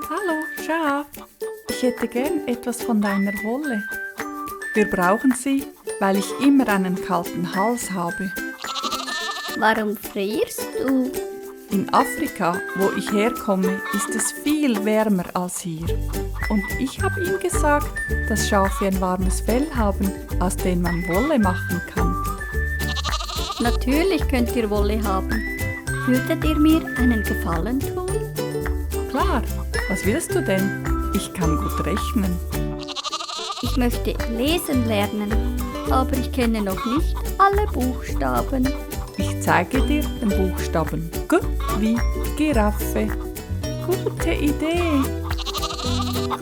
Hallo, Schaf. Ich hätte gern etwas von deiner Wolle. Wir brauchen sie, weil ich immer einen kalten Hals habe. Warum frierst du? In Afrika, wo ich herkomme, ist es viel wärmer als hier. Und ich habe ihm gesagt, dass Schafe ein warmes Fell haben, aus dem man Wolle machen kann. Natürlich könnt ihr Wolle haben. Würdet ihr mir einen Gefallen tun? Klar, was willst du denn? Ich kann gut rechnen. Ich möchte lesen lernen, aber ich kenne noch nicht alle Buchstaben. Ich zeige dir den Buchstaben G wie Giraffe. Gute Idee.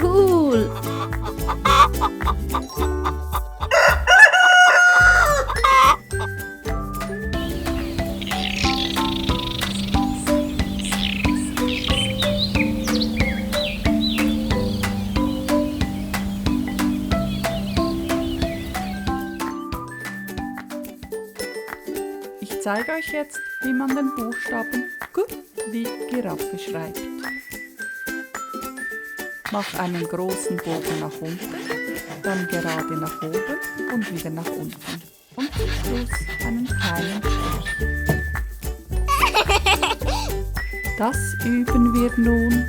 Cool! Ich zeige euch jetzt, wie man den Buchstaben G wie Giraffe schreibt. Mach einen großen Bogen nach unten, dann gerade nach oben und wieder nach unten. Und zum Schluss einen kleinen Strich. Das üben wir nun